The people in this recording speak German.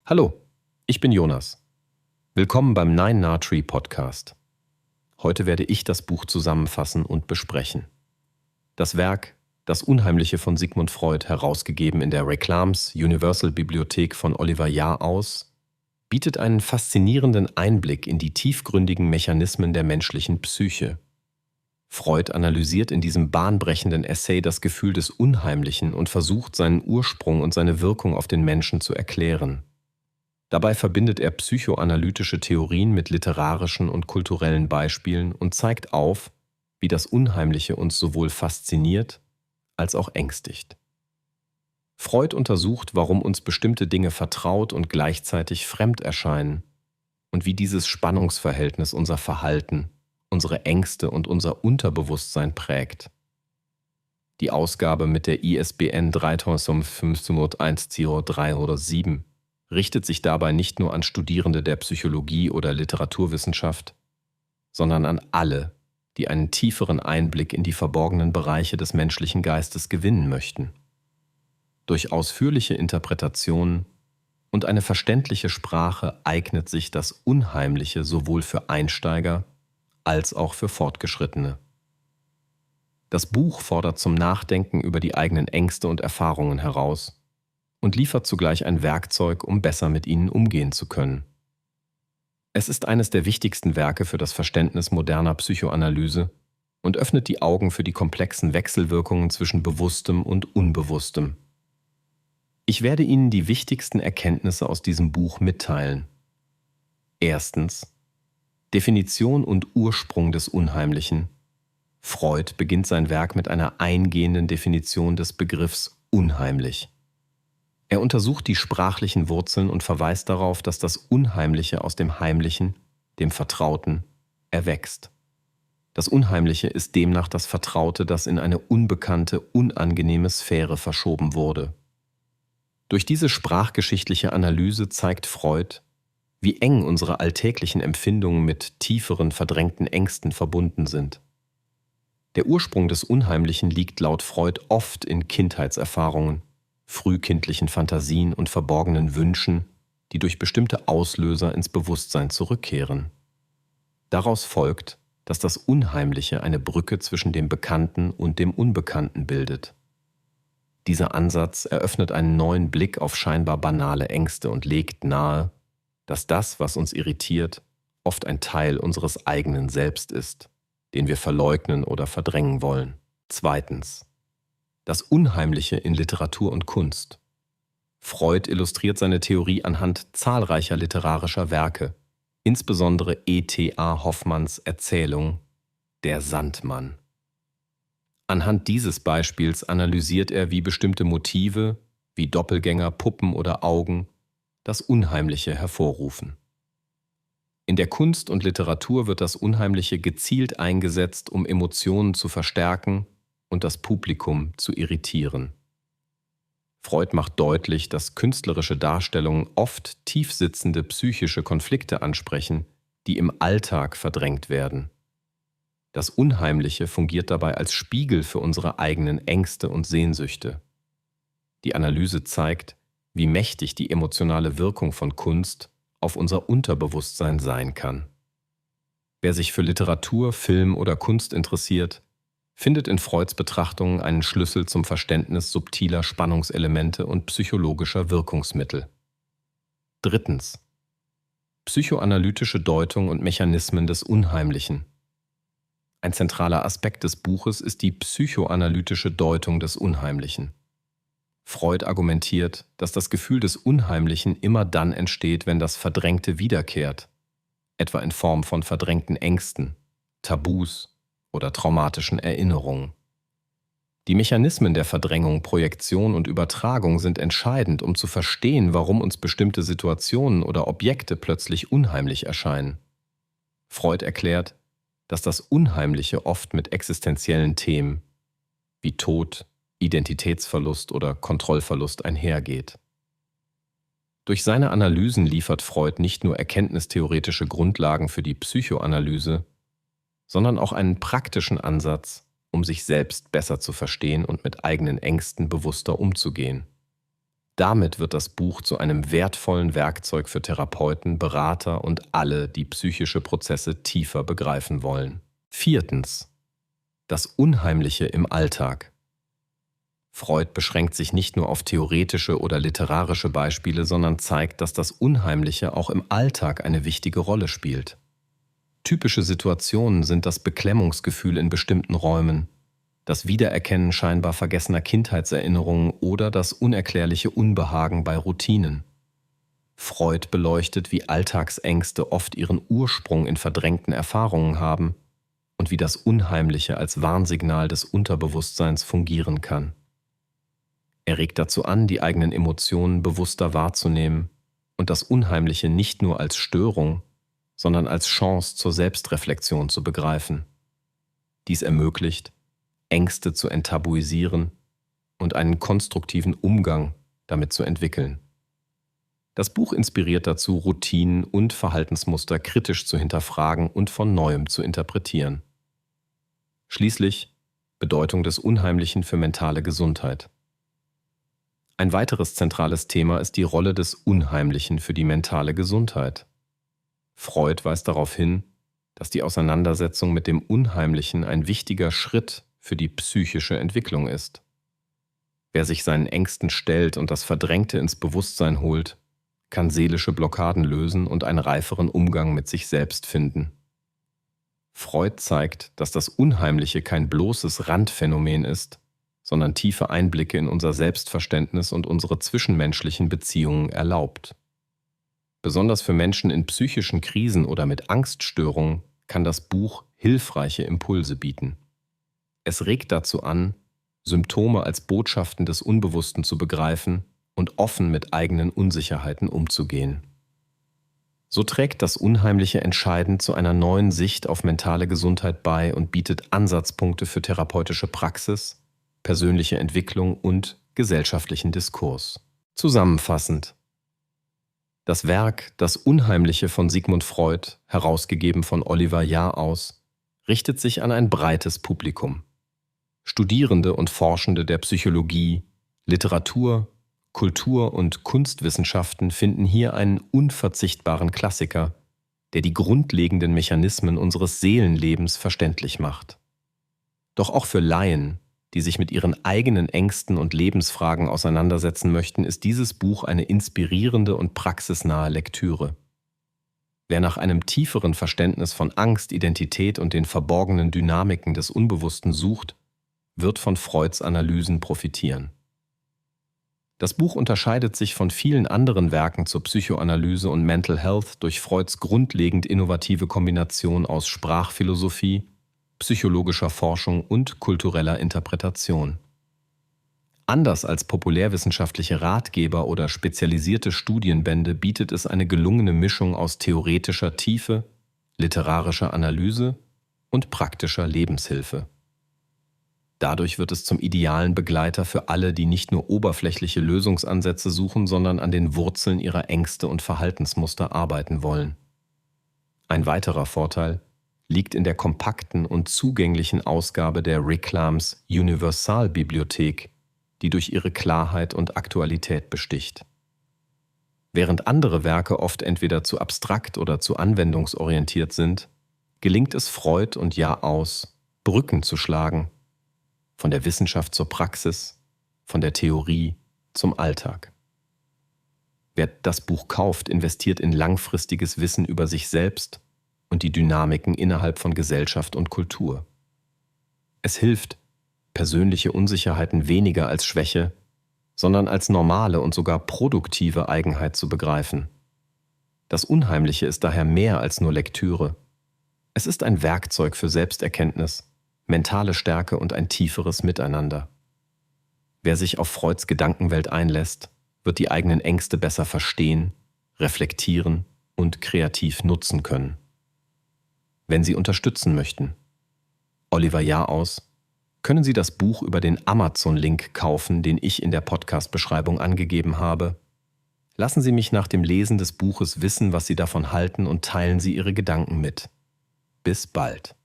Hallo, ich bin Jonas. Willkommen beim Nine Nah Tree Podcast. Heute werde ich das Buch zusammenfassen und besprechen. Das Werk Das Unheimliche von Sigmund Freud, herausgegeben in der Reclams Universal Bibliothek von Oliver Jahr aus, bietet einen faszinierenden Einblick in die tiefgründigen Mechanismen der menschlichen Psyche. Freud analysiert in diesem bahnbrechenden Essay das Gefühl des Unheimlichen und versucht, seinen Ursprung und seine Wirkung auf den Menschen zu erklären. Dabei verbindet er psychoanalytische Theorien mit literarischen und kulturellen Beispielen und zeigt auf, wie das Unheimliche uns sowohl fasziniert als auch ängstigt. Freud untersucht, warum uns bestimmte Dinge vertraut und gleichzeitig fremd erscheinen und wie dieses Spannungsverhältnis unser Verhalten, unsere Ängste und unser Unterbewusstsein prägt. Die Ausgabe mit der ISBN 3501-307 richtet sich dabei nicht nur an Studierende der Psychologie oder Literaturwissenschaft, sondern an alle, die einen tieferen Einblick in die verborgenen Bereiche des menschlichen Geistes gewinnen möchten. Durch ausführliche Interpretationen und eine verständliche Sprache eignet sich das Unheimliche sowohl für Einsteiger als auch für Fortgeschrittene. Das Buch fordert zum Nachdenken über die eigenen Ängste und Erfahrungen heraus und liefert zugleich ein Werkzeug, um besser mit ihnen umgehen zu können. Es ist eines der wichtigsten Werke für das Verständnis moderner Psychoanalyse und öffnet die Augen für die komplexen Wechselwirkungen zwischen Bewusstem und Unbewusstem. Ich werde Ihnen die wichtigsten Erkenntnisse aus diesem Buch mitteilen. Erstens: Definition und Ursprung des Unheimlichen. Freud beginnt sein Werk mit einer eingehenden Definition des Begriffs unheimlich. Er untersucht die sprachlichen Wurzeln und verweist darauf, dass das Unheimliche aus dem Heimlichen, dem Vertrauten, erwächst. Das Unheimliche ist demnach das Vertraute, das in eine unbekannte, unangenehme Sphäre verschoben wurde. Durch diese sprachgeschichtliche Analyse zeigt Freud, wie eng unsere alltäglichen Empfindungen mit tieferen, verdrängten Ängsten verbunden sind. Der Ursprung des Unheimlichen liegt laut Freud oft in Kindheitserfahrungen, frühkindlichen Fantasien und verborgenen Wünschen, die durch bestimmte Auslöser ins Bewusstsein zurückkehren. Daraus folgt, dass das Unheimliche eine Brücke zwischen dem Bekannten und dem Unbekannten bildet. Dieser Ansatz eröffnet einen neuen Blick auf scheinbar banale Ängste und legt nahe, dass das, was uns irritiert, oft ein Teil unseres eigenen Selbst ist, den wir verleugnen oder verdrängen wollen. Zweitens: Das Unheimliche in Literatur und Kunst. Freud illustriert seine Theorie anhand zahlreicher literarischer Werke, insbesondere E.T.A. Hoffmanns Erzählung Der Sandmann. Anhand dieses Beispiels analysiert er, wie bestimmte Motive, wie Doppelgänger, Puppen oder Augen, das Unheimliche hervorrufen. In der Kunst und Literatur wird das Unheimliche gezielt eingesetzt, um Emotionen zu verstärken und das Publikum zu irritieren. Freud macht deutlich, dass künstlerische Darstellungen oft tiefsitzende psychische Konflikte ansprechen, die im Alltag verdrängt werden. Das Unheimliche fungiert dabei als Spiegel für unsere eigenen Ängste und Sehnsüchte. Die Analyse zeigt, wie mächtig die emotionale Wirkung von Kunst auf unser Unterbewusstsein sein kann. Wer sich für Literatur, Film oder Kunst interessiert, findet in Freuds Betrachtungen einen Schlüssel zum Verständnis subtiler Spannungselemente und psychologischer Wirkungsmittel. Drittens: Psychoanalytische Deutung und Mechanismen des Unheimlichen. Ein zentraler Aspekt des Buches ist die psychoanalytische Deutung des Unheimlichen. Freud argumentiert, dass das Gefühl des Unheimlichen immer dann entsteht, wenn das Verdrängte wiederkehrt, etwa in Form von verdrängten Ängsten, Tabus oder traumatischen Erinnerungen. Die Mechanismen der Verdrängung, Projektion und Übertragung sind entscheidend, um zu verstehen, warum uns bestimmte Situationen oder Objekte plötzlich unheimlich erscheinen. Freud erklärt, dass das Unheimliche oft mit existenziellen Themen wie Tod, Identitätsverlust oder Kontrollverlust einhergeht. Durch seine Analysen liefert Freud nicht nur erkenntnistheoretische Grundlagen für die Psychoanalyse, sondern auch einen praktischen Ansatz, um sich selbst besser zu verstehen und mit eigenen Ängsten bewusster umzugehen. Damit wird das Buch zu einem wertvollen Werkzeug für Therapeuten, Berater und alle, die psychische Prozesse tiefer begreifen wollen. 4. Das Unheimliche im Alltag. Freud beschränkt sich nicht nur auf theoretische oder literarische Beispiele, sondern zeigt, dass das Unheimliche auch im Alltag eine wichtige Rolle spielt. Typische Situationen sind das Beklemmungsgefühl in bestimmten Räumen, das Wiedererkennen scheinbar vergessener Kindheitserinnerungen oder das unerklärliche Unbehagen bei Routinen. Freud beleuchtet, wie Alltagsängste oft ihren Ursprung in verdrängten Erfahrungen haben und wie das Unheimliche als Warnsignal des Unterbewusstseins fungieren kann. Er regt dazu an, die eigenen Emotionen bewusster wahrzunehmen und das Unheimliche nicht nur als Störung, sondern als Chance zur Selbstreflexion zu begreifen. Dies ermöglicht, Ängste zu enttabuisieren und einen konstruktiven Umgang damit zu entwickeln. Das Buch inspiriert dazu, Routinen und Verhaltensmuster kritisch zu hinterfragen und von Neuem zu interpretieren. Schließlich Bedeutung des Unheimlichen für mentale Gesundheit. Ein weiteres zentrales Thema ist die Rolle des Unheimlichen für die mentale Gesundheit. Freud weist darauf hin, dass die Auseinandersetzung mit dem Unheimlichen ein wichtiger Schritt für die psychische Entwicklung ist. Wer sich seinen Ängsten stellt und das Verdrängte ins Bewusstsein holt, kann seelische Blockaden lösen und einen reiferen Umgang mit sich selbst finden. Freud zeigt, dass das Unheimliche kein bloßes Randphänomen ist, sondern tiefe Einblicke in unser Selbstverständnis und unsere zwischenmenschlichen Beziehungen erlaubt. Besonders für Menschen in psychischen Krisen oder mit Angststörungen kann das Buch hilfreiche Impulse bieten. Es regt dazu an, Symptome als Botschaften des Unbewussten zu begreifen und offen mit eigenen Unsicherheiten umzugehen. So trägt das Unheimliche entscheidend zu einer neuen Sicht auf mentale Gesundheit bei und bietet Ansatzpunkte für therapeutische Praxis, persönliche Entwicklung und gesellschaftlichen Diskurs. Zusammenfassend: Das Werk Das Unheimliche von Sigmund Freud, herausgegeben von Oliver Jahraus, richtet sich an ein breites Publikum. Studierende und Forschende der Psychologie, Literatur, Kultur- und Kunstwissenschaften finden hier einen unverzichtbaren Klassiker, der die grundlegenden Mechanismen unseres Seelenlebens verständlich macht. Doch auch für Laien, die sich mit ihren eigenen Ängsten und Lebensfragen auseinandersetzen möchten, ist dieses Buch eine inspirierende und praxisnahe Lektüre. Wer nach einem tieferen Verständnis von Angst, Identität und den verborgenen Dynamiken des Unbewussten sucht, wird von Freuds Analysen profitieren. Das Buch unterscheidet sich von vielen anderen Werken zur Psychoanalyse und Mental Health durch Freuds grundlegend innovative Kombination aus Sprachphilosophie, psychologischer Forschung und kultureller Interpretation. Anders als populärwissenschaftliche Ratgeber oder spezialisierte Studienbände bietet es eine gelungene Mischung aus theoretischer Tiefe, literarischer Analyse und praktischer Lebenshilfe. Dadurch wird es zum idealen Begleiter für alle, die nicht nur oberflächliche Lösungsansätze suchen, sondern an den Wurzeln ihrer Ängste und Verhaltensmuster arbeiten wollen. Ein weiterer Vorteil liegt in der kompakten und zugänglichen Ausgabe der Reclams Universalbibliothek, die durch ihre Klarheit und Aktualität besticht. Während andere Werke oft entweder zu abstrakt oder zu anwendungsorientiert sind, gelingt es Freud und Jahraus, Brücken zu schlagen, von der Wissenschaft zur Praxis, von der Theorie zum Alltag. Wer das Buch kauft, investiert in langfristiges Wissen über sich selbst und die Dynamiken innerhalb von Gesellschaft und Kultur. Es hilft, persönliche Unsicherheiten weniger als Schwäche, sondern als normale und sogar produktive Eigenheit zu begreifen. Das Unheimliche ist daher mehr als nur Lektüre. Es ist ein Werkzeug für Selbsterkenntnis, mentale Stärke und ein tieferes Miteinander. Wer sich auf Freuds Gedankenwelt einlässt, wird die eigenen Ängste besser verstehen, reflektieren und kreativ nutzen können. Wenn Sie unterstützen möchten, Oliver Jahraus, können Sie das Buch über den Amazon-Link kaufen, den ich in der Podcast-Beschreibung angegeben habe. Lassen Sie mich nach dem Lesen des Buches wissen, was Sie davon halten und teilen Sie Ihre Gedanken mit. Bis bald.